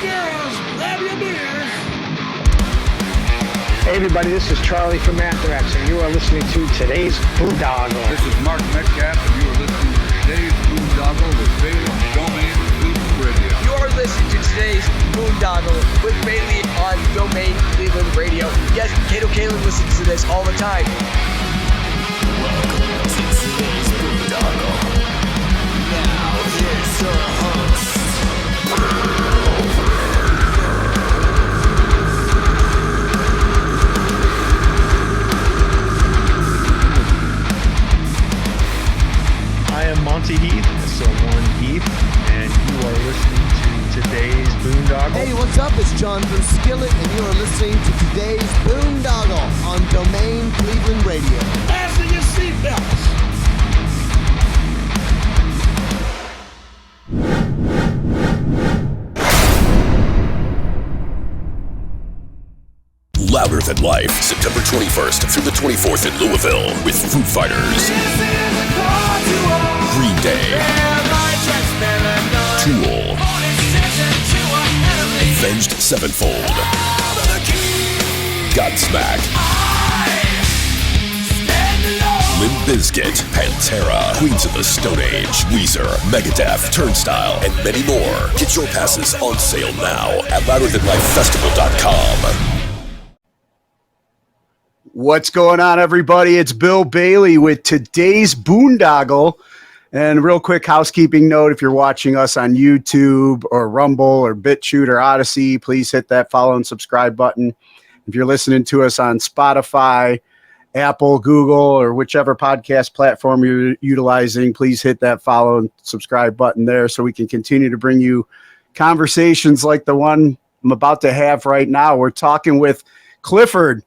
girls, grab your beers. Hey everybody, this is Charlie from Anthrax, and you are listening to today's Boondoggle. This is Mark Metcalf, and you are listening to today's Boondoggle with Bailey on Domain Cleveland Radio. You are listening to today's Boondoggle with Bailey on Domain Cleveland Radio. Yes, Kato Kalin listens to this all the time. Welcome to today's Boondoggle. Now here's your host. I am Monty Heath, so one Heath, and you are listening to today's Boondoggle. Hey, what's up? It's John from Skillet, and you are listening to today's Boondoggle on Domain Cleveland Radio. Fasten your seatbelts. Louder Than Life, September 21st through the 24th in Louisville with Foo Fighters, Green Day, Tool, Avenged Sevenfold, Godsmack, Limp Bizkit, Pantera, Queens of the Stone Age, Weezer, Megadeth, Turnstile, and many more. Get your passes on sale now at louderthanlifefestival.com. What's going on, everybody? It's Bill Bailey with today's Boondoggle. And real quick housekeeping note, if you're watching us on YouTube or Rumble or BitChute or Odyssey, please hit that follow and subscribe button. If you're listening to us on Spotify, Apple, Google, or whichever podcast platform you're utilizing, please hit that follow and subscribe button there so we can continue to bring you conversations like the one I'm about to have right now. We're talking with Clifford.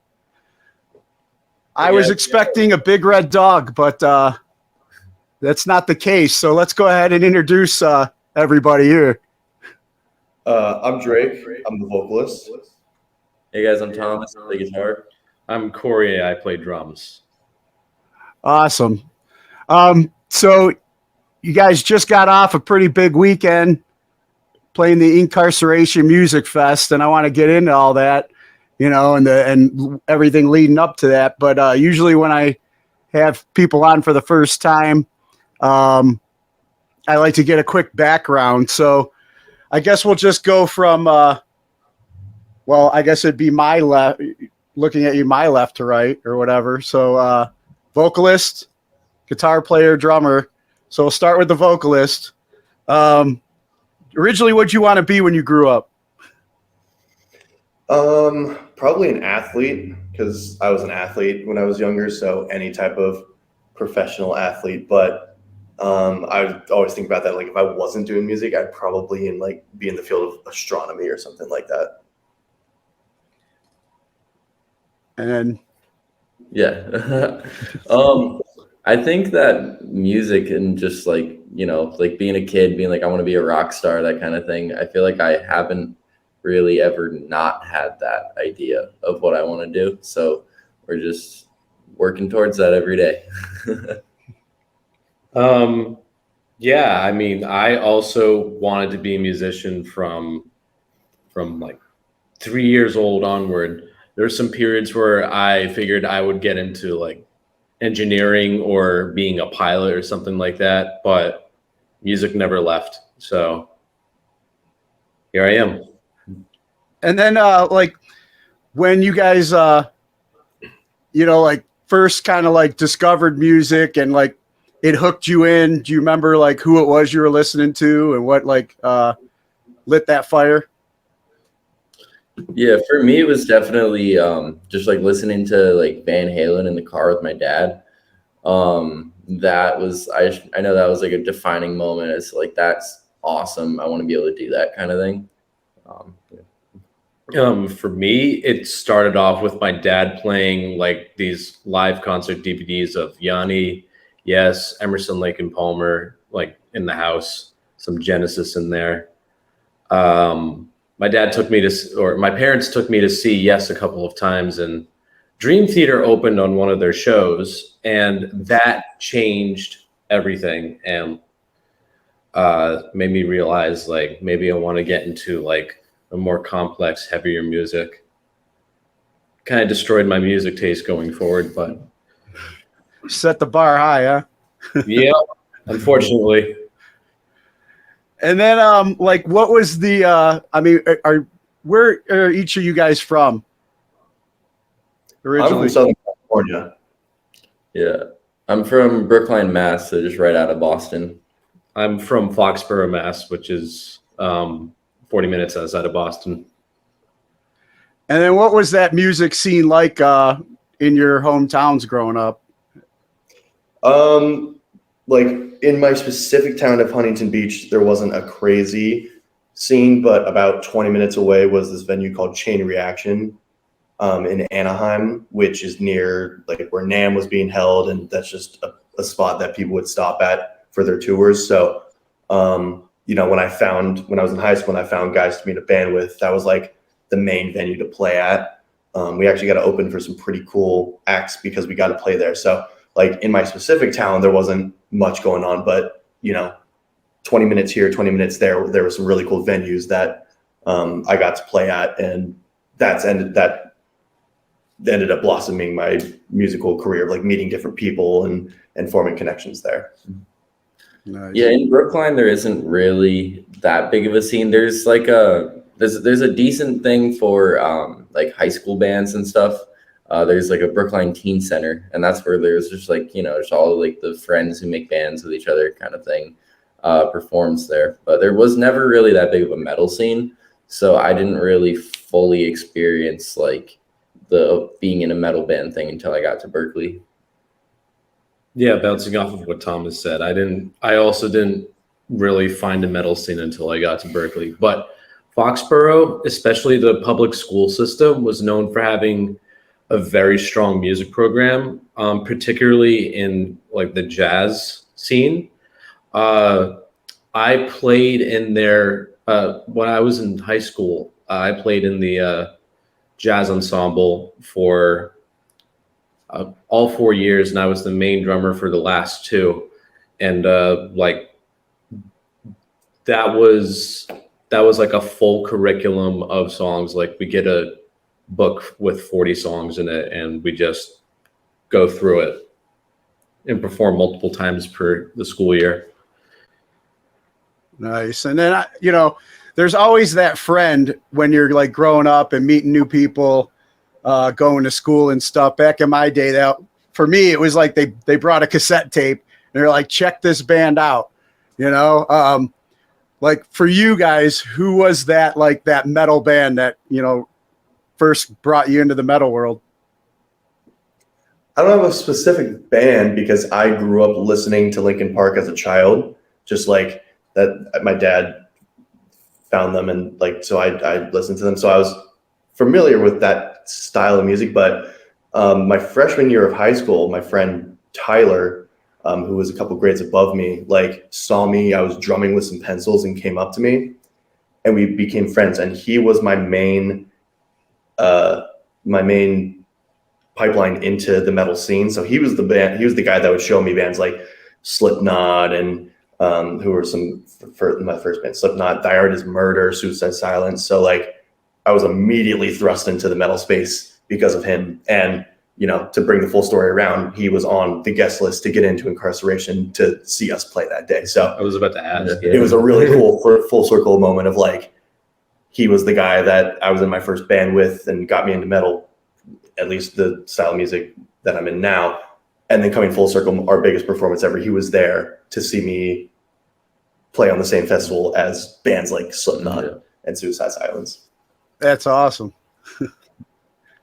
I was expecting a big red dog, but that's not the case. So let's go ahead and introduce everybody here. I'm Drake. I'm the vocalist. Hey guys, I'm Thomas. I play guitar. I'm Corey. I play drums. Awesome. So you guys just got off a pretty big weekend playing the Inkcarceration Music Fest, and I want to get into all that, you know, and everything leading up to that. But usually when I have people on for the first time, I like to get a quick background. So I guess we'll just go from, well, I guess it'd be my left, looking at you, my left to right or whatever. So vocalist, guitar player, drummer. So we'll start with the vocalist. Originally, what'd you want to be when you grew up? Probably an athlete, because I was an athlete when I was younger. So any type of professional athlete. But I always think about that. Like if I wasn't doing music, I'd probably be in the field of astronomy or something like that. And then, yeah. I think that music and just like, you know, like being a kid, being like, I want to be a rock star, that kind of thing. I feel like I haven't really ever not had that idea of what I want to do. So we're just working towards that every day. Yeah, I mean, I also wanted to be a musician from like 3 years old onward. There's some periods where I figured I would get into like engineering or being a pilot or something like that, but music never left. So here I am. And then, like, when you guys, you know, like, first kind of, like, discovered music and, like, it hooked you in, do you remember, like, who it was you were listening to and what, like, lit that fire? Yeah, for me, it was definitely just, like, listening to, like, Van Halen in the car with my dad. That was, I know that was, like, a defining moment. It's, like, that's awesome. I want to be able to do that kind of thing. Yeah. For me, it started off with my dad playing like these live concert DVDs of Yanni, Yes, Emerson, Lake and Palmer, like in the house, some Genesis in there. My dad took me to, or my parents took me to see Yes a couple of times, and Dream Theater opened on one of their shows, and that changed everything and made me realize like maybe I want to get into like a more complex, heavier music. Kind of destroyed my music taste going forward, but set the bar high, huh? yeah, unfortunately. And then, like, what was the? I mean, where are each of you guys from? Originally, I'm from Southern California. Yeah, I'm from Brookline, Mass, so just right out of Boston. I'm from Foxborough, Mass, which is 40 minutes outside of Boston. And then, what was that music scene like in your hometowns growing up? Like in my specific town of Huntington Beach, there wasn't a crazy scene, but about 20 minutes away was this venue called Chain Reaction in Anaheim, which is near like where NAMM was being held, and that's just a spot that people would stop at for their tours. So, you know, when I was in high school and I found guys to meet a band with, that was like the main venue to play at. We actually got to open for some pretty cool acts because we got to play there. So, like in my specific town, there wasn't much going on, but you know, 20 minutes here, 20 minutes there were some really cool venues that I got to play at, and that ended up blossoming my musical career of like meeting different people and forming connections there. Nice. Yeah, in Brookline there isn't really that big of a scene. There's like there's a decent thing for like high school bands and stuff. There's like a Brookline Teen Center, and that's where there's just like, you know, just all like the friends who make bands with each other kind of thing performs there. But there was never really that big of a metal scene, so I didn't really fully experience like the being in a metal band thing until I got to Berklee. Yeah, bouncing off of what Thomas said, I also didn't really find a metal scene until I got to Berklee. But Foxborough, especially the public school system, was known for having a very strong music program, particularly in like the jazz scene. I played in there when I was in high school. I played in the jazz ensemble for all 4 years, and I was the main drummer for the last 2. And like that was like a full curriculum of songs. Like we get a book with 40 songs in it, and we just go through it and perform multiple times per the school year. Nice. And then, you know, there's always that friend when you're like growing up and meeting new people, going to school and stuff. Back in my day, that for me, it was like they brought a cassette tape and they're like, check this band out, you know? Like for you guys, who was that, like that metal band that, you know, first brought you into the metal world? I don't have a specific band because I grew up listening to Linkin Park as a child, just like that. My dad found them, and like, so I listened to them. So I was familiar with that style of music. But my freshman year of high school, my friend Tyler, who was a couple grades above me, like saw me, I was drumming with some pencils and came up to me, and we became friends. And he was my main pipeline into the metal scene. So he was the guy that would show me bands like Slipknot and who were some for my first band, Slipknot, Die Hard is Murder, Suicide Silence. So like I was immediately thrust into the metal space because of him. And you know, to bring the full story around, he was on the guest list to get into Inkcarceration to see us play that day. So I was about to ask. It was a really cool full circle moment of like, he was the guy that I was in my first band with and got me into metal, at least the style of music that I'm in now. And then coming full circle, our biggest performance ever, he was there to see me play on the same festival as bands like Slipknot and Suicide Silence. That's awesome.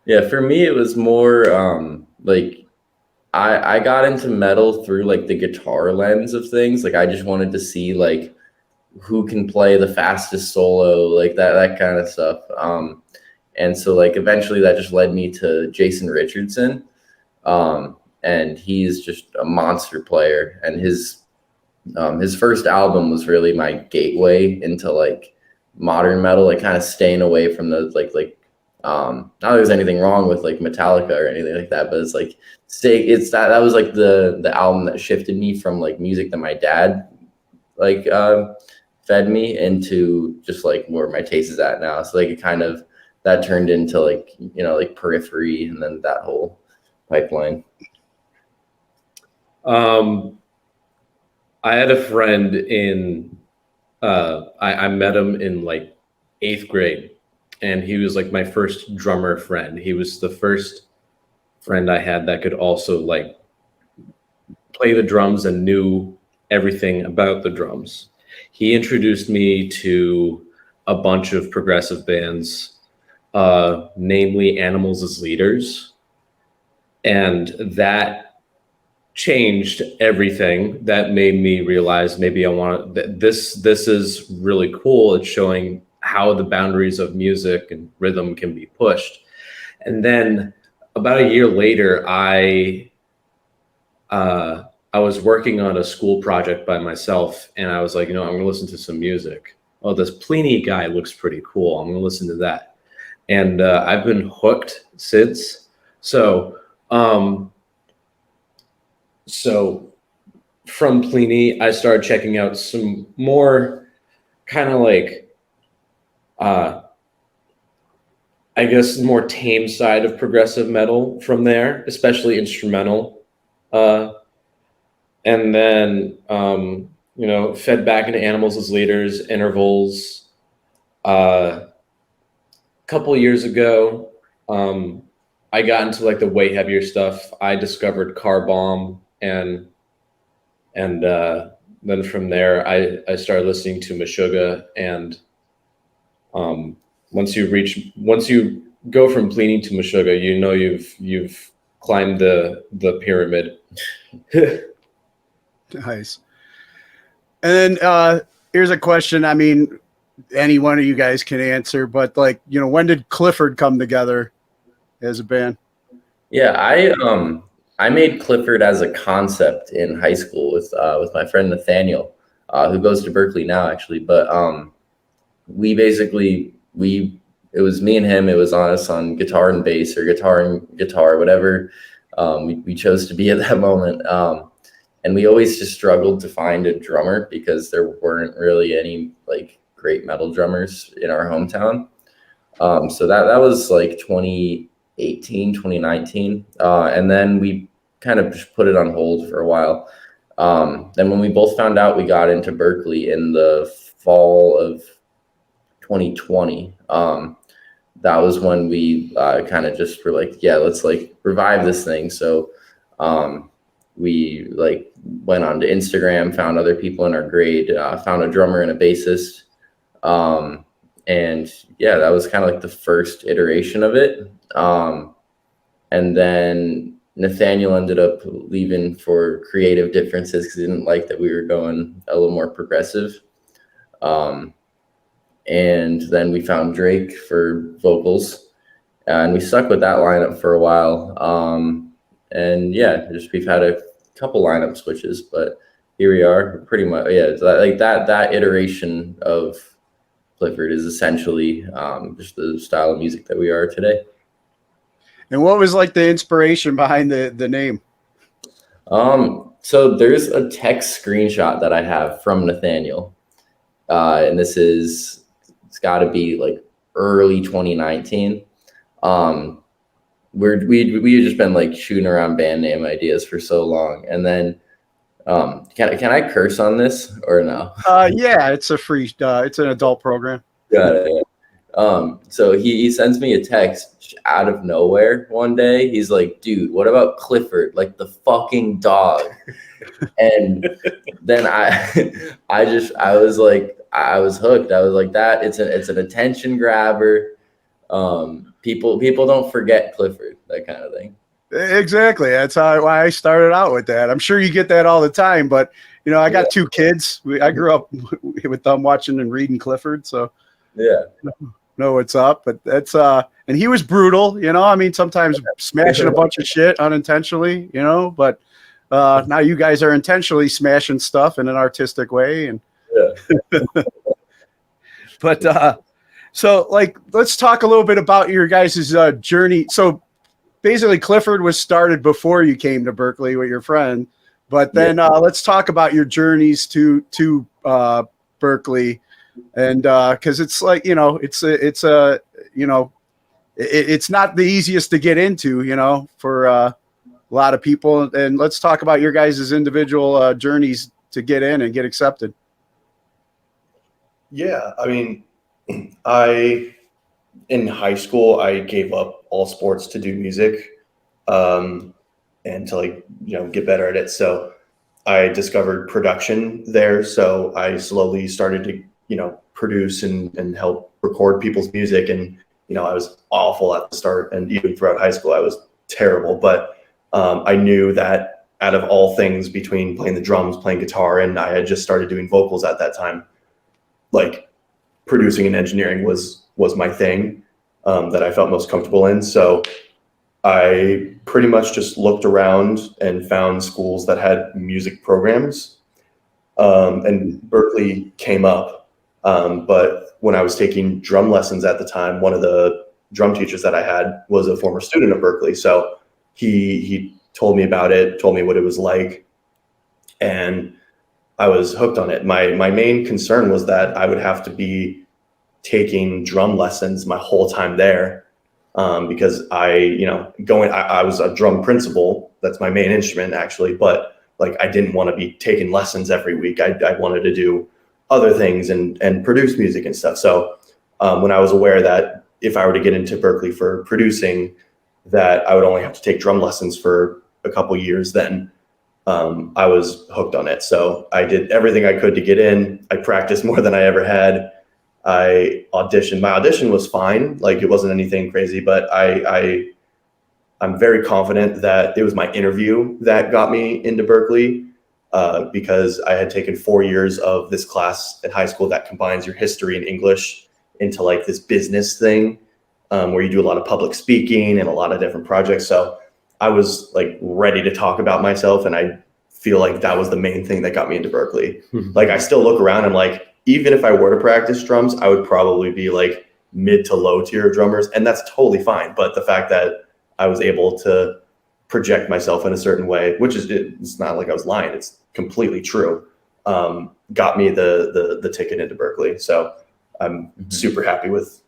Yeah, for me, it was more like I got into metal through like the guitar lens of things. Like I just wanted to see like who can play the fastest solo, like that kind of stuff. And so like eventually that just led me to Jason Richardson. And he's just a monster player. And his first album was really my gateway into like modern metal, like kind of staying away from the like not that there's anything wrong with like Metallica or anything like that, but it's like that was like the album that shifted me from like music that my dad like fed me into just like where my taste is at now. So like it kind of that turned into like, you know, like Periphery and then that whole pipeline. I had a friend in I met him in like 8th grade, and he was like my first drummer friend. He was the first friend I had that could also like play the drums and knew everything about the drums. He introduced me to a bunch of progressive bands, namely Animals as Leaders, and that changed everything. That made me realize maybe I want this is really cool. It's showing how the boundaries of music and rhythm can be pushed. And then about a year later, I was working on a school project by myself, and I was like, you know, I'm gonna listen to some music. Oh, this Pliny guy looks pretty cool. I'm gonna listen to that. And I've been hooked since. So from Pliny, I started checking out some more kind of like, I guess, more tame side of progressive metal from there, especially instrumental. And then, you know, fed back into Animals as Leaders, Intervals. A couple years ago, I got into like the way heavier stuff. I discovered Carve, and then from there, I started listening to Meshuggah. And once you go from Pliny to Meshuggah, you know you've climbed the pyramid. Nice. And then here's a question. I mean, any one of you guys can answer, but like, you know, when did Clifford come together as a band? Yeah, I made Clifford as a concept in high school with my friend Nathaniel, who goes to Berklee now actually. But it was me and him. It was on us on guitar and bass, or guitar and guitar, whatever we chose to be at that moment. And we always just struggled to find a drummer because there weren't really any like great metal drummers in our hometown. So that was like 2018, 2019. And then we kind of just put it on hold for a while. Then when we both found out we got into Berklee in the fall of 2020, that was when we kind of just were like, yeah, let's like revive this thing. So we like went onto Instagram, found other people in our grade, found a drummer and a bassist. And yeah, that was kind of like the first iteration of it. And then Nathaniel ended up leaving for creative differences because he didn't like that we were going a little more progressive. And then we found Drake for vocals, and we stuck with that lineup for a while. And yeah, we've had a couple lineup switches, but here we are pretty much. Yeah, it's like that iteration of Clifford is essentially just the style of music that we are today. And what was like the inspiration behind the name? So there's a text screenshot that I have from Nathaniel, and it's got to be like early 2019. We had just been like shooting around band name ideas for so long, and then can I curse on this or no? Yeah, it's a free. It's an adult program. Got it. Yeah. So he sends me a text out of nowhere one day. He's like, dude, what about Clifford, like the fucking dog? And then I was like, I was hooked. I was like, that it's an attention grabber. People don't forget Clifford, that kind of thing. Exactly. That's why I started out with that. I'm sure you get that all the time, but you know, I got two kids. I grew up with them watching and reading Clifford, so yeah, know what's up. But that's and he was brutal, you know. I mean, sometimes smashing a bunch of shit unintentionally, you know. But now you guys are intentionally smashing stuff in an artistic way, and yeah. But so like, let's talk a little bit about your guys' journey. So basically, Clifford was started before you came to Berklee with your friend. But then let's talk about your journeys to Berklee, and because it's like, you know, it's not the easiest to get into, you know, for a lot of people. And let's talk about your guys' individual journeys to get in and get accepted. Yeah, I mean, in high school, I gave up all sports to do music, and to, like, you know, get better at it. So I discovered production there. So I slowly started to, you know, produce and help record people's music. And, you know, I was awful at the start, and even throughout high school, I was terrible. But I knew that out of all things, between playing the drums, playing guitar, and I had just started doing vocals at that time, like, producing and engineering was my thing, that I felt most comfortable in. So I pretty much just looked around and found schools that had music programs, and Berklee came up. But when I was taking drum lessons at the time, one of the drum teachers that I had was a former student of Berklee. So he told me about it, told me what it was like, and I was hooked on it. My main concern was that I would have to be taking drum lessons my whole time there, because I was a drum principal. That's my main instrument, actually, but like, I didn't want to be taking lessons every week. I wanted to do other things and produce music and stuff. So when I was aware that if I were to get into Berklee for producing, that I would only have to take drum lessons for a couple years, then I was hooked on it. So I did everything I could to get in. I practiced more than I ever had. I auditioned. My audition was fine. Like, it wasn't anything crazy, but I'm very confident that it was my interview that got me into Berklee, because I had taken 4 years of this class in high school that combines your history and English into, like, this business thing, where you do a lot of public speaking and a lot of different projects. So I was, like, ready to talk about myself, and I feel like that was the main thing that got me into Berklee. Like, I still look around and, like, even if I were to practice drums, I would probably be like mid to low tier drummers, and that's totally fine. But the fact that I was able to project myself in a certain way, which is, it's not like I was lying, it's completely true, got me the ticket into Berklee. So I'm super happy with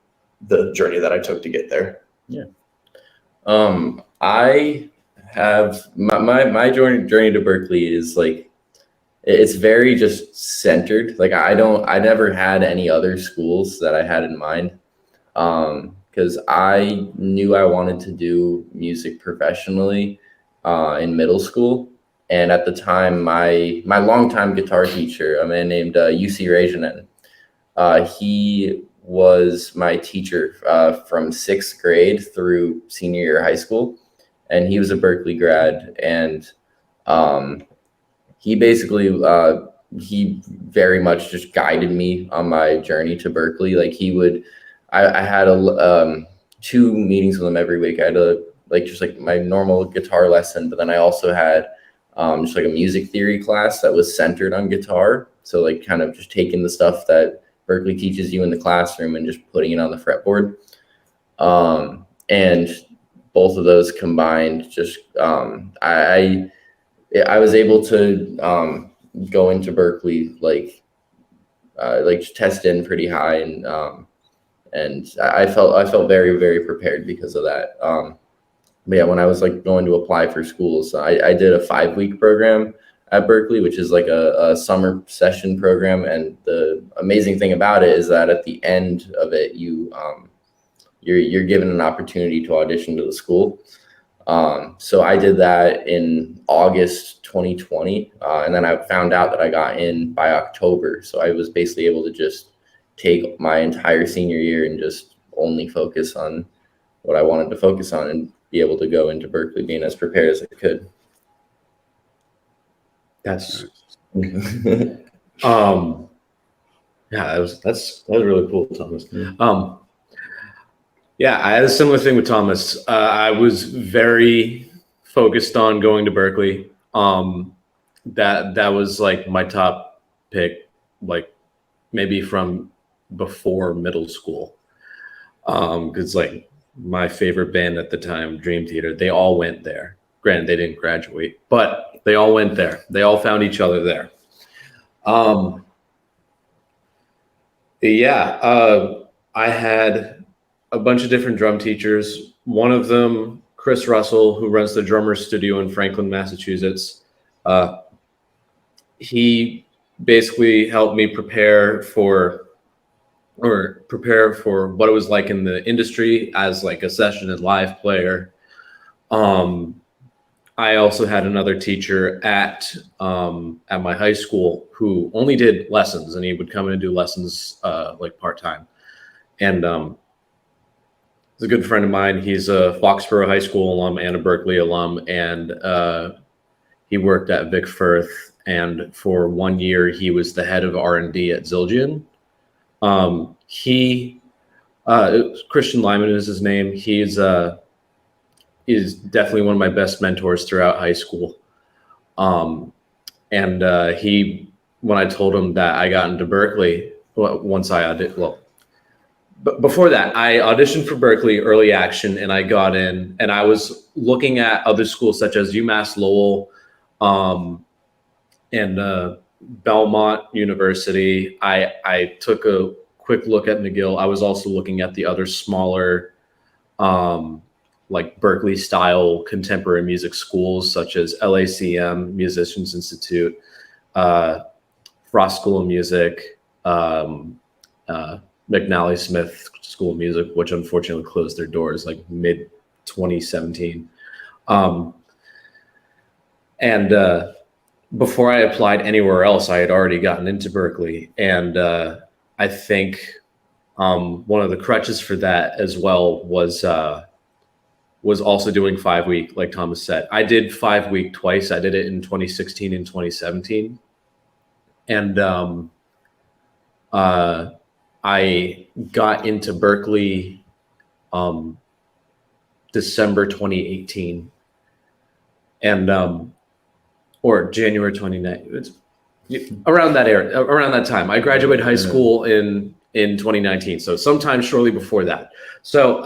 the journey that I took to get there. Yeah. I have my journey to Berklee is, like, it's very just centered. Like, I never had any other schools that I had in mind, because I knew I wanted to do music professionally in middle school. And at the time, my longtime guitar teacher, a man named UC Rajanen, he was my teacher from 6th grade through senior year of high school. And he was a Berklee grad. And he basically, he very much just guided me on my journey to Berklee. Like, I had 2 meetings with him every week. I had just my normal guitar lesson, but then I also had just like a music theory class that was centered on guitar. So, like, kind of just taking the stuff that Berklee teaches you in the classroom and just putting it on the fretboard. And both of those combined, just I was able to go into Berklee like test in pretty high, and I felt very, very prepared because of that. But yeah, when I was like going to apply for schools, I did a 5-week program at Berklee, which is like a summer session program. And the amazing thing about it is that at the end of it, you're given an opportunity to audition to the school. So I did that in August 2020, and then I found out that I got in by October. So I was basically able to just take my entire senior year and just only focus on what I wanted to focus on, and be able to go into Berklee being as prepared as I could. That's yeah, that's really cool, Thomas. Yeah, I had a similar thing with Thomas. I was very focused on going to Berklee. That was like my top pick, like maybe from before middle school. Because like my favorite band at the time, Dream Theater, they all went there. Granted, they didn't graduate, but they all went there. They all found each other there. Yeah, I had a bunch of different drum teachers. One of them, Chris Russell, who runs the Drummers Studio in Franklin, Massachusetts. He basically helped me prepare for what it was like in the industry as like a session and live player. I also had another teacher at my high school who only did lessons, and he would come in and do lessons like part-time. And he's a good friend of mine. He's a Foxborough High School alum and a Berklee alum, and he worked at Vic Firth. And for 1 year, he was the head of R&D at Zildjian. Christian Lyman is his name. He's definitely one of my best mentors throughout high school. When I told him that I got into Berklee, but before that, I auditioned for Berklee early action, and I got in, and I was looking at other schools such as UMass Lowell, and Belmont University. I took a quick look at McGill. I was also looking at the other smaller, like Berklee style contemporary music schools such as LACM, Musicians Institute, Frost School of Music, McNally Smith School of Music, which unfortunately closed their doors like mid 2017. Before I applied anywhere else, I had already gotten into Berklee. And I think one of the crutches for that as well was also doing 5 week, like Thomas said. I did 5 week twice. I did it in 2016 and 2017. And I got into Berklee December 2018. And or January 29th, around that time. I graduated high school in 2019, so sometime shortly before that. So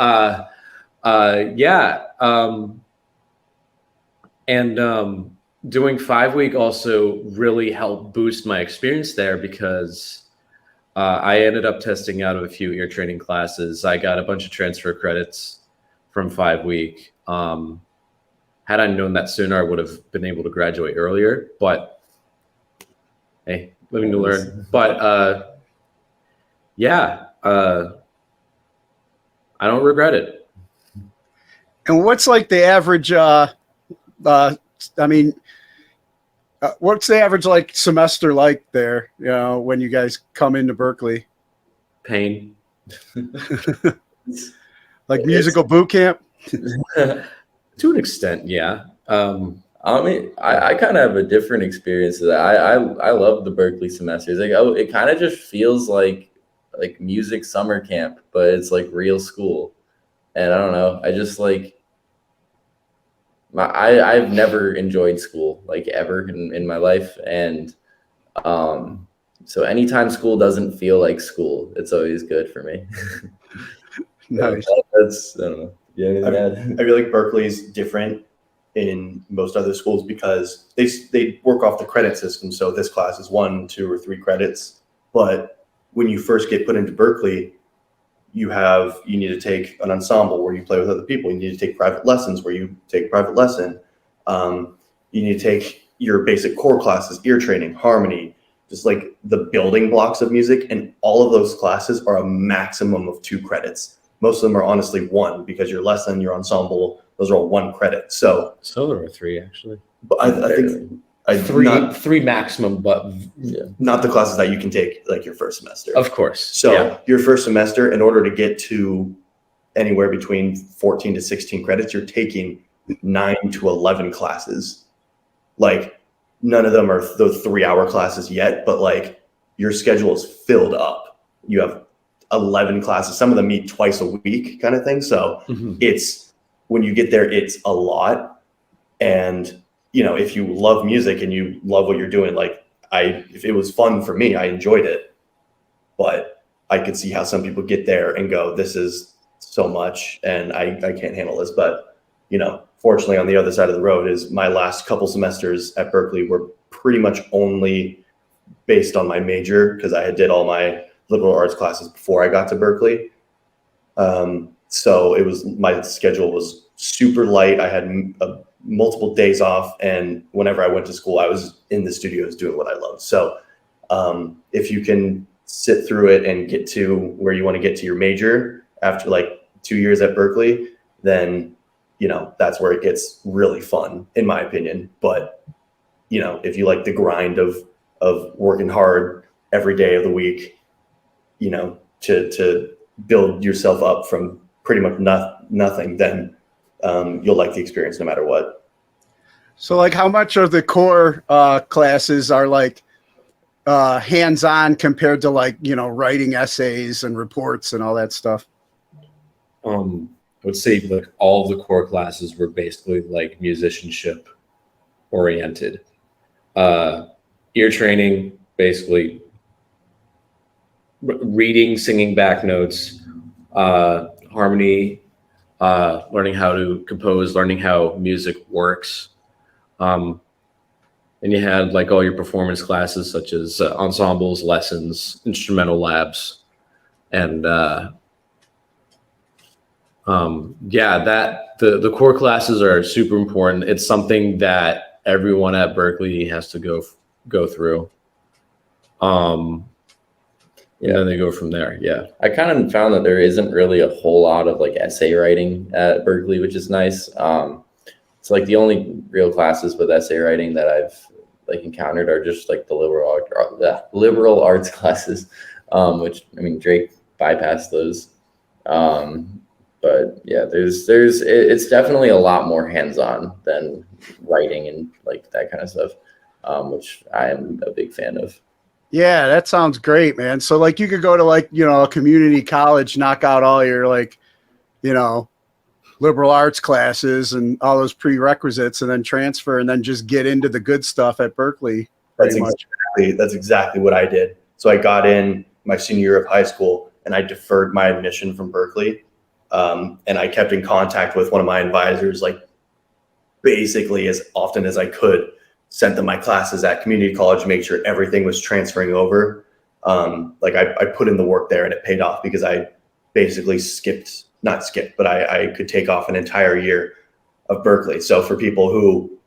doing 5 week also really helped boost my experience there because I ended up testing out of a few ear training classes. I got a bunch of transfer credits from 5 week. Had I known that sooner, I would have been able to graduate earlier, but hey, living to learn. But I don't regret it. And what's like the average, what's the average like semester like there, when you guys come into Berklee? Pain. Like musical boot camp? To an extent, yeah. I kind of have a different experience of that. I love the Berklee semesters. Like, it kind of just feels like music summer camp, but it's like real school. And I don't know. I just like I've never enjoyed school like ever in my life, and so anytime school doesn't feel like school, it's always good for me. Nice. I don't know. Yeah, I feel like Berklee's different in most other schools because they work off the credit system. So this class is 1, 2, or 3 credits. But when you first get put into Berklee, you need to take an ensemble where you play with other people. You need to take private lessons where you take private lesson. You need to take your basic core classes, ear training, harmony, just like the building blocks of music. And all of those classes are a maximum of 2 credits. Most of them are honestly 1 because your lesson, your ensemble, those are all 1 credit. So there were 3 actually. But I think three maximum, but not the classes that you can take like your first semester. Of course. So your first semester, in order to get to anywhere between 14 to 16 credits, you're taking 9 to 11 classes. Like none of them are those 3-hour classes yet, but like your schedule is filled up. You have 11 classes. Some of them meet twice a week kind of thing. So it's, when you get there, it's a lot. And, if you love music and you love what you're doing, like if it was fun for me, I enjoyed it, but I could see how some people get there and go, this is so much and I can't handle this. But, fortunately on the other side of the road is my last couple semesters at Berklee were pretty much only based on my major because I had did all my liberal arts classes before I got to Berklee. So my schedule was super light. I had multiple days off, and whenever I went to school, I was in the studios doing what I loved. So if you can sit through it and get to where you want to get to your major after like 2 years at Berklee, then, that's where it gets really fun, in my opinion. But, if you like the grind of working hard every day of the week, to build yourself up from pretty much nothing, then you'll like the experience no matter what. So like how much of the core classes are like hands-on compared to like, writing essays and reports and all that stuff? I would say like all of the core classes were basically like musicianship oriented. Ear training, basically reading, singing back notes, harmony, learning how to compose, learning how music works. And you had like all your performance classes such as ensembles, lessons, instrumental labs, and the core classes are super important. It's something that everyone at Berklee has to go through. And then they go from there. Yeah. I kind of found that there isn't really a whole lot of like essay writing at Berklee, which is nice. It's like the only real classes with essay writing that I've like encountered are just like the liberal arts classes, which I mean, Drake bypassed those. But yeah, it's definitely a lot more hands-on than writing and like that kind of stuff, which I am a big fan of. Yeah, that sounds great, man. So like you could go to like, a community college, knock out all your like, liberal arts classes and all those prerequisites and then transfer and then just get into the good stuff at Berklee. That's exactly what I did. So I got in my senior year of high school and I deferred my admission from Berklee. And I kept in contact with one of my advisors, like basically as often as I could, sent them my classes at community college, make sure everything was transferring over. Like I put in the work there and it paid off because I basically but I could take off an entire year of Berklee. So for people who,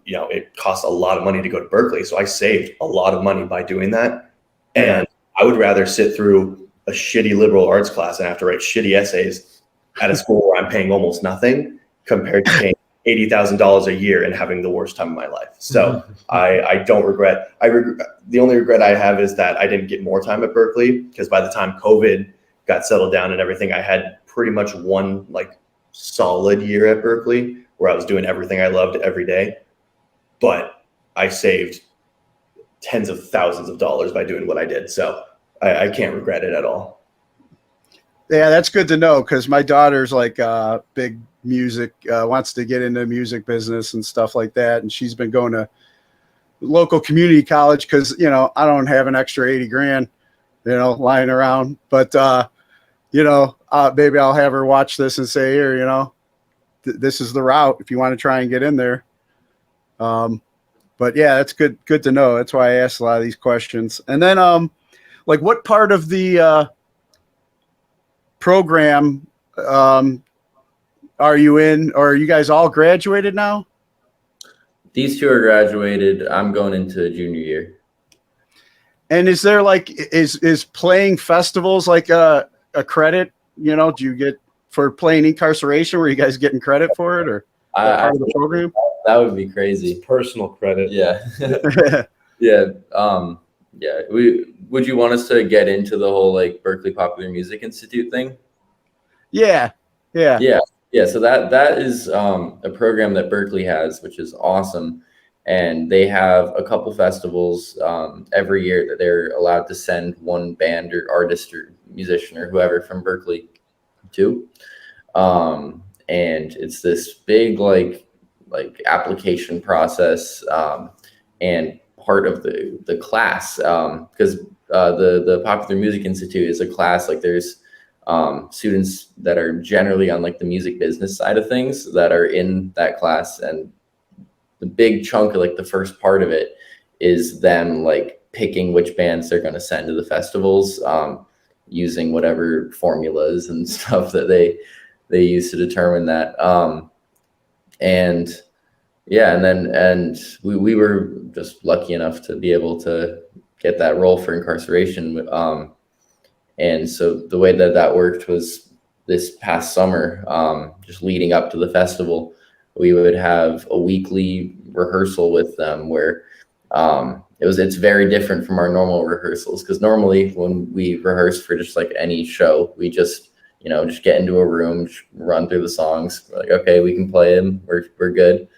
it costs a lot of money to go to Berklee. So I saved a lot of money by doing that. And I would rather sit through a shitty liberal arts class and have to write shitty essays at a school where I'm paying almost nothing compared to paying $80,000 a year and having the worst time of my life. So I don't regret. The only regret I have is that I didn't get more time at Berklee, because by the time COVID got settled down and everything, I had pretty much one like solid year at Berklee where I was doing everything I loved every day. But I saved tens of thousands of dollars by doing what I did. So I can't regret it at all. Yeah, that's good to know, because my daughter's like big music, wants to get into the music business and stuff like that. And she's been going to local community college because, I don't have an extra 80 grand, lying around. But, maybe I'll have her watch this and say, here, this is the route if you want to try and get in there. But yeah, that's good to know. That's why I asked a lot of these questions. And then, like what part of the program are you in, or are you guys all graduated now? These two are graduated. I'm going into junior year. And is there like, is playing festivals like a credit? Do you get for playing Inkcarceration? Were you guys getting credit for it, or part of the program? That would be crazy. It's personal credit. Yeah. Yeah. Would you want us to get into the whole like Berklee Popular Music Institute thing? Yeah. So that is a program that Berklee has, which is awesome. And they have a couple festivals every year that they're allowed to send one band or artist or musician or whoever from Berklee to. And it's this big like application process and part of the class, because the Popular Music Institute is a class, like there's students that are generally on like the music business side of things that are in that class, and the big chunk of like the first part of it is them like picking which bands they're going to send to the festivals, using whatever formulas and stuff that they use to determine that. And we were just lucky enough to be able to get that role for Inkcarceration. And so the way that worked was this past summer, just leading up to the festival, we would have a weekly rehearsal with them where it's very different from our normal rehearsals, because normally when we rehearse for just like any show, we just get into a room, run through the songs. We're like, okay, we can play them. We're good.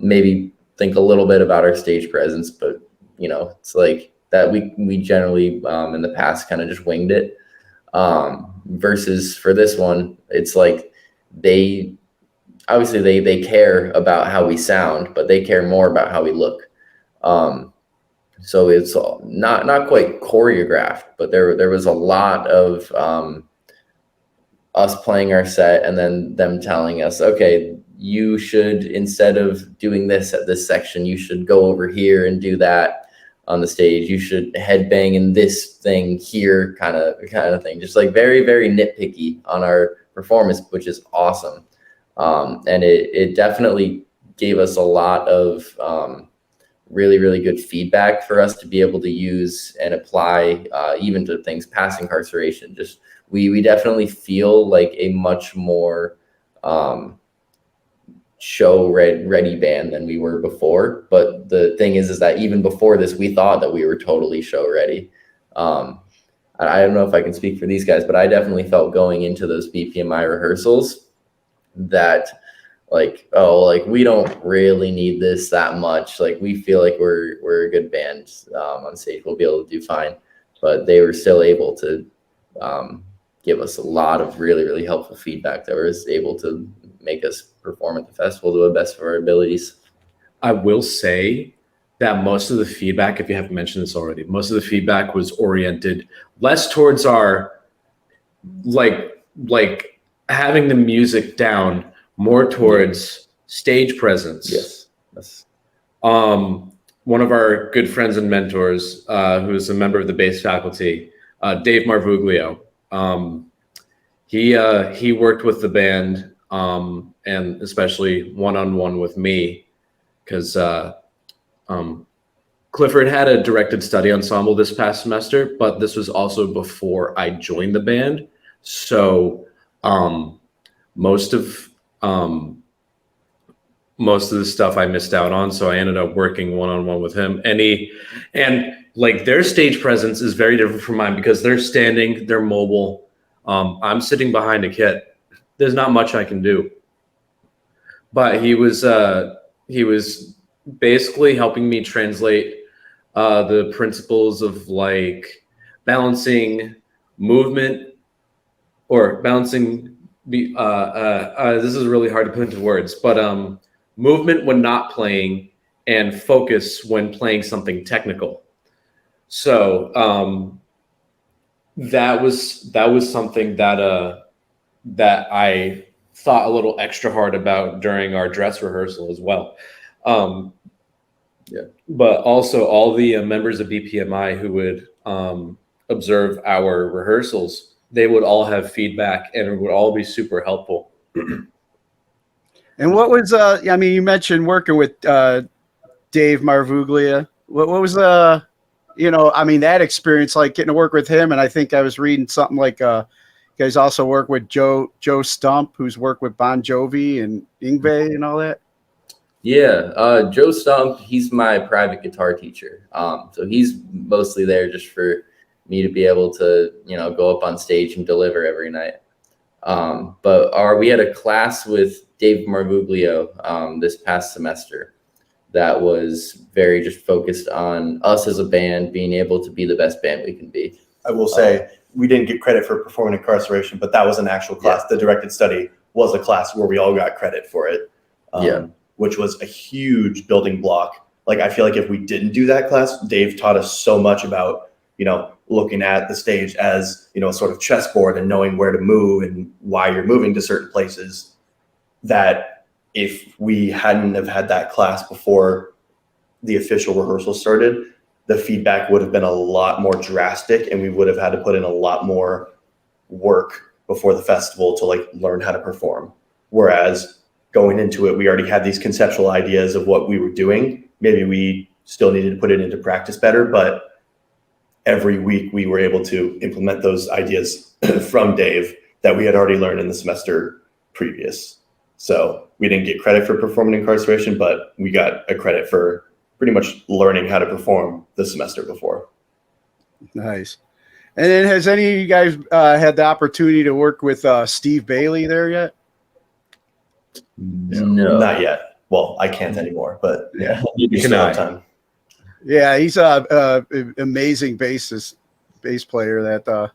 Maybe think a little bit about our stage presence, but it's like that we generally in the past kind of just winged it. Versus for this one, it's like they care about how we sound, but they care more about how we look. So it's not quite choreographed, but there was a lot of us playing our set and then them telling us, okay, you should, instead of doing this at this section, you should go over here and do that on the stage. You should headbang in this thing here, kind of thing. Just like very, very nitpicky on our performance, which is awesome. And it definitely gave us a lot of really, really good feedback for us to be able to use and apply even to things past Inkcarceration. Just we definitely feel like a much more show ready band than we were before. But the thing is that even before this, we thought that we were totally show ready. I don't know if I can speak for these guys, but I definitely felt going into those BPMI rehearsals that we don't really need this that much. Like, we feel like we're a good band on stage. We'll be able to do fine. But they were still able to give us a lot of really, really helpful feedback that was able to make us perform at the festival to the best of our abilities. I will say that most of the feedback, if you haven't mentioned this already, most of the feedback was oriented less towards our like having the music down, more towards stage presence. Yes. One of our good friends and mentors, who is a member of the bass faculty, Dave Marvuglio, he worked with the band, and especially one-on-one with me, because Clifford had a directed study ensemble this past semester, but this was also before I joined the band. So most of the stuff I missed out on. So I ended up working one-on-one with him, and like their stage presence is very different from mine, because they're standing, they're mobile. I'm sitting behind a kit. There's not much I can do. But he was basically helping me translate the principles of like balancing movement, or balancing this is really hard to put into words, but movement when not playing and focus when playing something technical. So that was something that I thought a little extra hard about during our dress rehearsal as well. But also all the members of BPMI who would observe our rehearsals, they would all have feedback, and it would all be super helpful. And what was you mentioned working with Dave Marvuglio. What was that experience like, getting to work with him? And I think I was reading something like you guys also work with Joe Stump, who's worked with Bon Jovi and Yngwie and all that. Yeah, Joe Stump, he's my private guitar teacher. So he's mostly there just for me to be able to, go up on stage and deliver every night. But we had a class with David Marvuglio this past semester that was very just focused on us as a band being able to be the best band we can be. I will say we didn't get credit for performing Inkcarceration, but that was an actual class. Yeah. The directed study was a class where we all got credit for it, which was a huge building block. Like, I feel like if we didn't do that class, Dave taught us so much about, looking at the stage as, a sort of chessboard and knowing where to move and why you're moving to certain places, that if we hadn't have had that class before the official rehearsal started, the feedback would have been a lot more drastic, and we would have had to put in a lot more work before the festival to like learn how to perform. Whereas going into it, we already had these conceptual ideas of what we were doing. Maybe we still needed to put it into practice better, but every week we were able to implement those ideas from Dave that we had already learned in the semester previous. So we didn't get credit for performing Inkcarceration, but we got a credit for pretty much learning how to perform the semester before. Nice. And then has any of you guys had the opportunity to work with Steve Bailey there yet? No, not yet. Well, I can't anymore, but yeah, you still have time. Yeah, he's a amazing bass player that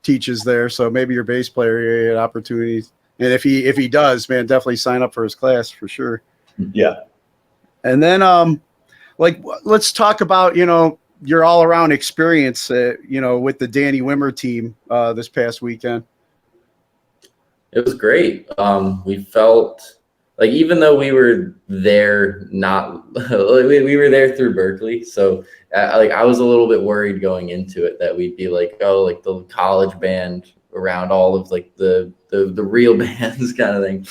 teaches there. So maybe your bass player you get opportunities. And if he does, man, definitely sign up for his class for sure. Yeah. And then like let's talk about, your all around experience, with the Danny Wimmer team this past weekend. It was great. We felt like, even though we were there, we were there through Berklee. So I was a little bit worried going into it that we'd be like, oh, like the college band around all of like the real bands kind of thing.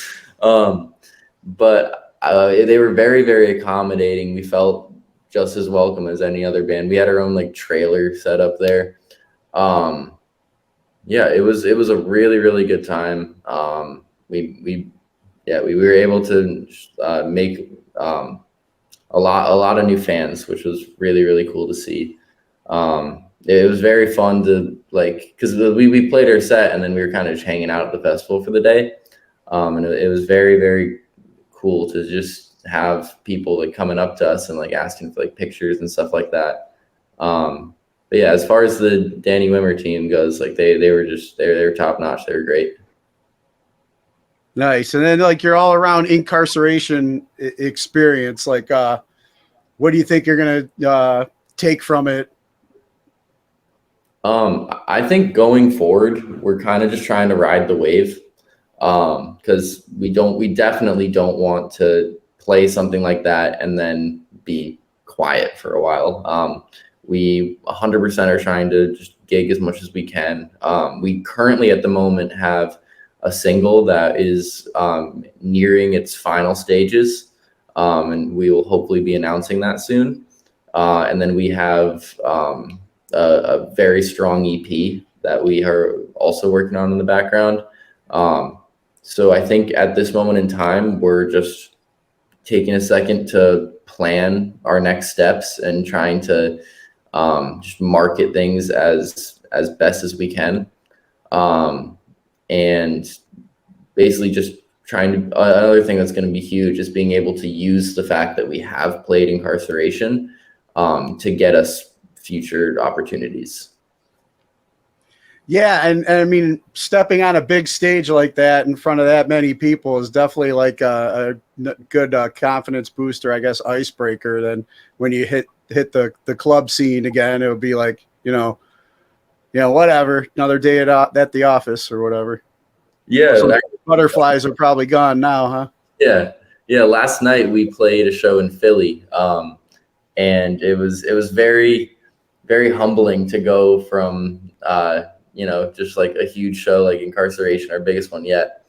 But they were very, very accommodating. We felt just as welcome as any other band. We had our own like trailer set up there. Yeah, it was a really, really good time. We were able to make a lot of new fans, which was really, really cool to see. It was very fun to because we played our set and then we were kind of just hanging out at the festival for the day. And it was very, very cool to just have people like coming up to us and like asking for like pictures and stuff like that. But yeah, as far as the Danny Wimmer team goes, like they were top notch. They were great. Nice. And then like your all around incarceration experience, like what do you think you're gonna take from it? I think going forward, we're kind of just trying to ride the wave. Because we definitely don't want to play something like that and then be quiet for a while. We 100% are trying to just gig as much as we can. We currently at the moment have a single that is nearing its final stages, and we will hopefully be announcing that soon. And then we have a very strong EP that we are also working on in the background. So I think at this moment in time, we're just taking a second to plan our next steps and trying to just market things as best as we can. And basically just trying to, another thing that's going to be huge is being able to use the fact that we have played Inkcarceration to get us future opportunities. Yeah, and I mean, stepping on a big stage like that in front of that many people is definitely like a good confidence booster, I guess, icebreaker. Then when you hit the club scene again, it would be like, whatever, another day at the office or whatever. Yeah, butterflies are probably gone now, huh? Yeah. Last night we played a show in Philly, and it was very, very humbling to go from just like a huge show like Inkcarceration, our biggest one yet,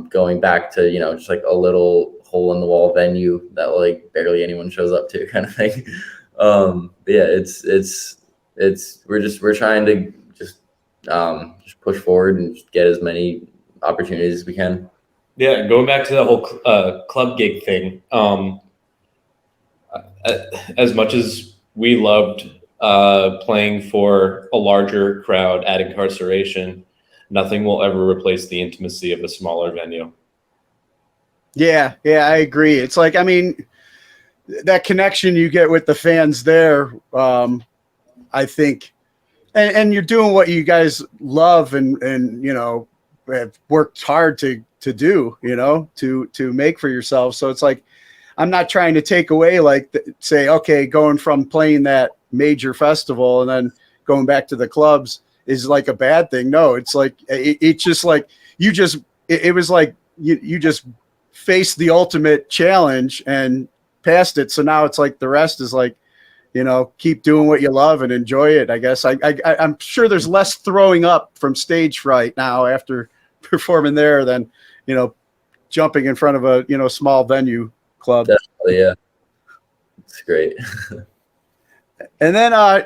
going back to just like a little hole in the wall venue that like barely anyone shows up to kind of thing. But yeah, we're trying to just push forward and just get as many opportunities as we can. Yeah, going back to the whole club gig thing. As much as we loved playing for a larger crowd at Inkcarceration, nothing will ever replace the intimacy of a smaller venue. Yeah, I agree. It's like, I mean, that connection you get with the fans there, I think, and you're doing what you guys love and have worked hard to do, to make for yourself. So it's like, I'm not trying to take away, say, okay, going from playing that major festival and then going back to the clubs is like a bad thing. No, it's like, it's just like, it was like you just faced the ultimate challenge and passed it. So now it's like the rest is like, keep doing what you love and enjoy it. I guess I'm sure there's less throwing up from stage fright now after performing there than, jumping in front of a, small venue club. Definitely, yeah. It's great. And then, I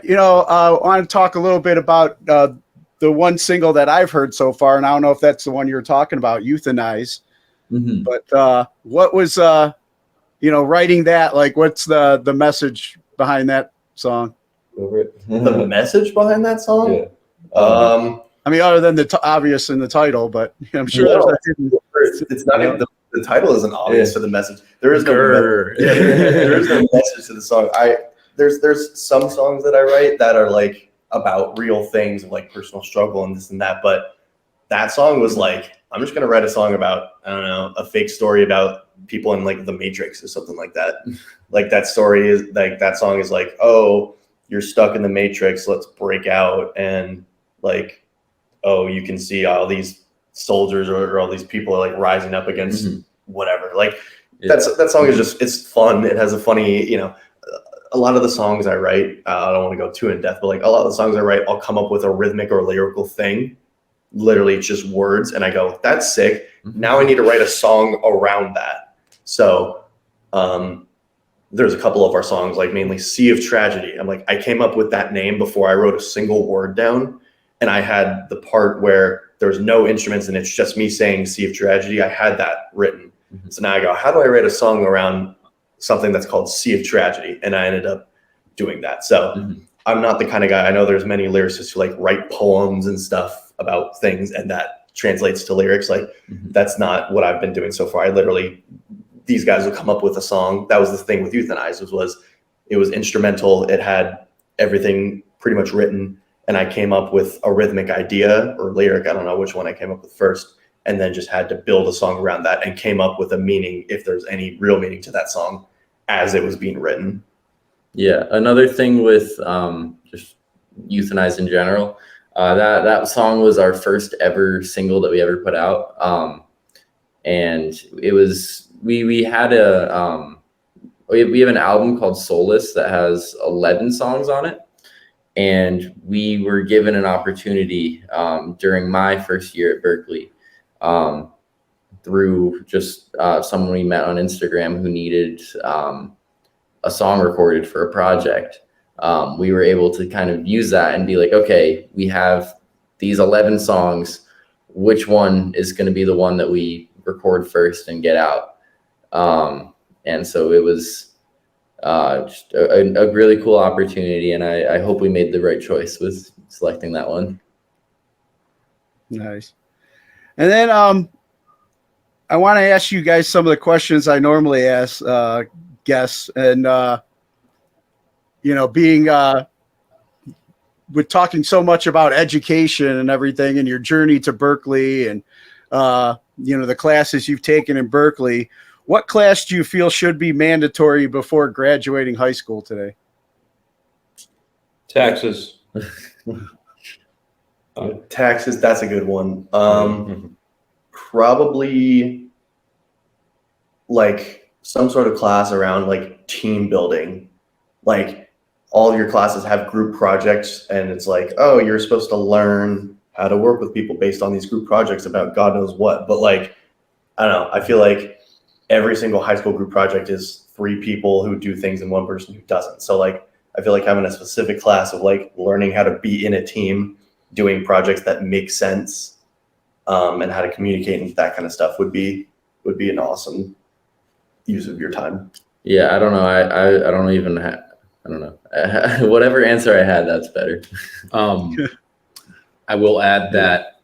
want to talk a little bit about the one single that I've heard so far, and I don't know if that's the one you're talking about, Euthanized. Mm-hmm. But what was, writing that? Like, what's the message behind that song? The message behind that song? Yeah. I mean, other than the obvious in the title, but I'm sure it's not even the title isn't obvious for the message. There is there is no message to the song. There's some songs that I write that are like about real things of like personal struggle and this and that, but that song was like, I'm just gonna write a song about, I don't know, a fake story about people in like the Matrix or something like that. Like that story is like, that song is like, oh, you're stuck in the Matrix, let's break out, and like, oh, you can see all these soldiers or all these people are like rising up against whatever. Like that song is just, it's fun. It has a funny, a lot of the songs I write, I don't want to go too in depth, but like a lot of the songs I write, I'll come up with a rhythmic or lyrical thing. Literally it's just words. And I go, that's sick. Now I need to write a song around that. So there's a couple of our songs, like mainly Sea of Tragedy. I'm like, I came up with that name before I wrote a single word down. And I had the part where there's no instruments and it's just me saying Sea of Tragedy. I had that written. So now I go, how do I write a song around something that's called Sea of Tragedy? And I ended up doing that. So I'm not the kind of guy, I know there's many lyricists who like write poems and stuff about things and that translates to lyrics. Like that's not what I've been doing so far. I literally, these guys will come up with a song. That was the thing with Euthanized, it was instrumental. It had everything pretty much written. And I came up with a rhythmic idea or lyric. I don't know which one I came up with first, and then just had to build a song around that and came up with a meaning, if there's any real meaning to that song, as it was being written. Yeah. Another thing with just Euthanized in general, that song was our first ever single that we ever put out. And it was, we had we have an album called Soulless that has 11 songs on it. And we were given an opportunity during my first year at Berklee through just someone we met on Instagram who needed a song recorded for a project. We were able to kind of use that and be like, okay, we have these 11 songs. Which one is going to be the one that we record first and get out? And so it was just a really cool opportunity, and I hope we made the right choice with selecting that one. Nice. And then I want to ask you guys some of the questions I normally ask guests, and being with talking so much about education and everything and your journey to Berklee and the classes you've taken in Berklee. What class do you feel should be mandatory before graduating high school today? Taxes. Taxes, that's a good one. Probably like some sort of class around like team building. Like all of your classes have group projects and it's like, oh, you're supposed to learn how to work with people based on these group projects about God knows what. But like, I don't know, I feel like every single high school group project is 3 people who do things and 1 person who doesn't. So like, I feel like having a specific class of like learning how to be in a team, doing projects that make sense, and how to communicate and that kind of stuff would be an awesome use of your time. Yeah, I don't know. I don't even have, I don't know. Whatever answer I had, that's better. I will add that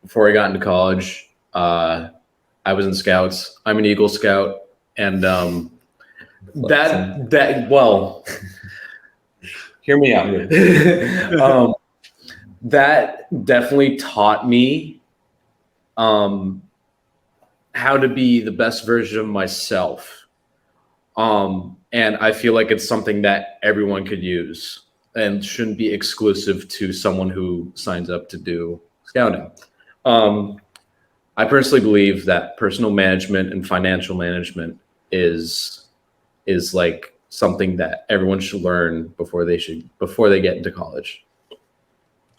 before I got into college, I was in Scouts. I'm an Eagle Scout, and well, hear me out. That definitely taught me how to be the best version of myself. And I feel like it's something that everyone could use and shouldn't be exclusive to someone who signs up to do scouting. I personally believe that personal management and financial management is like something that everyone should learn before they get into college.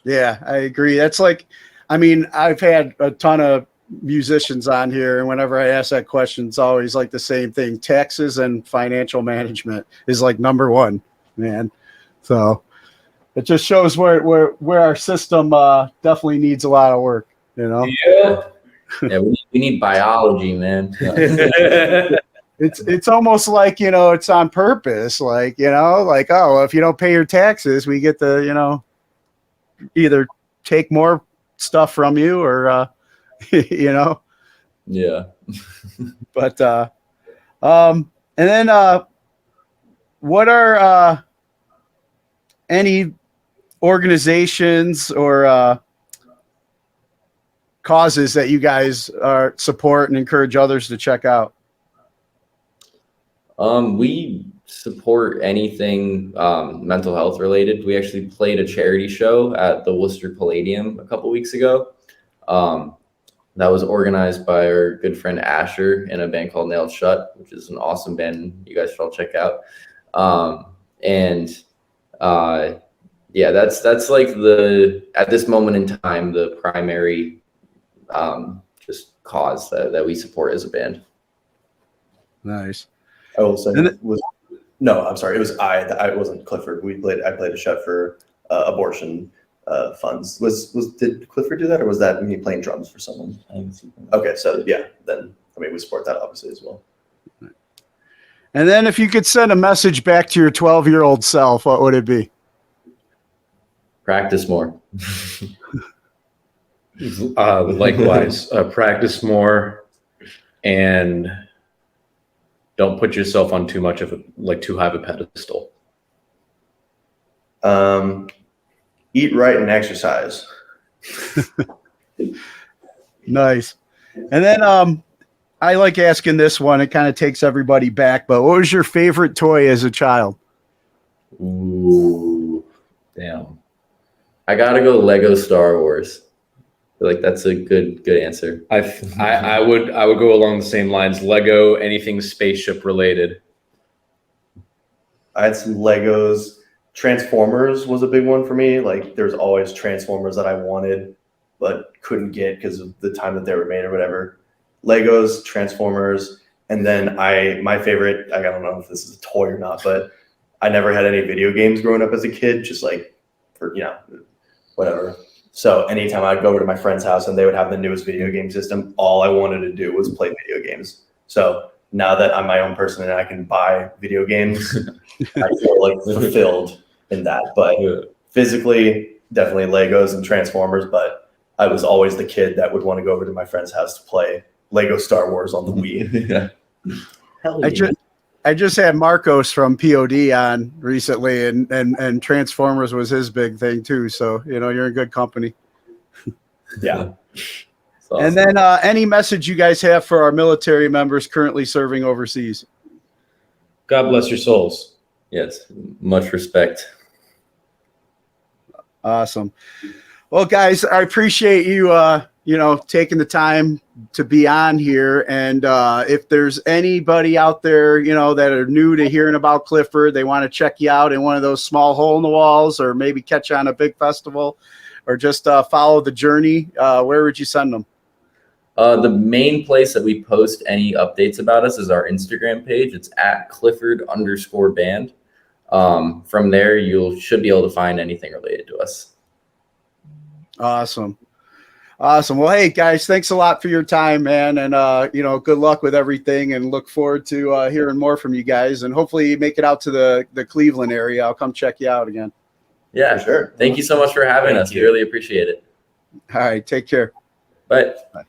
Yeah, I agree. That's like, I mean, I've had a ton of musicians on here, and whenever I ask that question, it's always like the same thing. Taxes and financial management is like number one, man. So it just shows where our system definitely needs a lot of work, you know? Yeah, we need biology, man. It's almost like, you know, it's on purpose. Like, you know, like, oh, if you don't pay your taxes, we get to, you know, either take more stuff from you or, you know. Yeah. But, and then what are any organizations or causes that you guys support and encourage others to check out? We support anything mental health related. We actually played a charity show at the Worcester Palladium a couple weeks ago. That was organized by our good friend Asher in a band called Nailed Shut, which is an awesome band you guys should all check out. Yeah, that's like at this moment in time, the primary just cause that we support as a band. Nice. I will say it wasn't Clifford. I played a shut for abortion funds. Did Clifford do that, or was that me playing drums for someone? Okay, so yeah, then I mean we support that obviously as well. And then if you could send a message back to your 12-year-old self, what would it be? Practice more. Likewise, practice more and don't put yourself on too high of a pedestal. Eat right and exercise. Nice. And then I like asking this one. It kind of takes everybody back, but what was your favorite toy as a child? Ooh, damn. I gotta go Lego Star Wars. I feel like that's a good answer. I would go along the same lines. Lego, anything spaceship related. I had some Legos. Transformers was a big one for me. Like there's always Transformers that I wanted but couldn't get because of the time that they were made or whatever. Legos, Transformers, and then my favorite, I don't know if this is a toy or not, but I never had any video games growing up as a kid, just like for, you know, whatever. So anytime I'd go over to my friend's house and they would have the newest video game system, all I wanted to do was play video games. So now that I'm my own person and I can buy video games, I feel like fulfilled in that. But physically, definitely Legos and Transformers. But I was always the kid that would want to go over to my friend's house to play Lego Star Wars on the Wii. Yeah. Hell yeah. I just had Marcos from POD on recently, and Transformers was his big thing too. So, you know, you're in good company. Yeah. Awesome. And then any message you guys have for our military members currently serving overseas? God bless your souls. Yes, much respect. Awesome. Well, guys, I appreciate you, taking the time to be on here. And if there's anybody out there, you know, that are new to hearing about Clifford, they want to check you out in one of those small hole in the walls, or maybe catch on a big festival, or just follow the journey, where would you send them? The main place that we post any updates about us is our Instagram page. It's at Clifford_band. From there, you should be able to find anything related to us. Awesome. Well, hey guys, thanks a lot for your time, man. And, good luck with everything, and look forward to hearing more from you guys, and hopefully you make it out to the Cleveland area. I'll come check you out again. Yeah, sure. Thank you so much for having us. We really appreciate it. All right. Take care. Bye. Bye.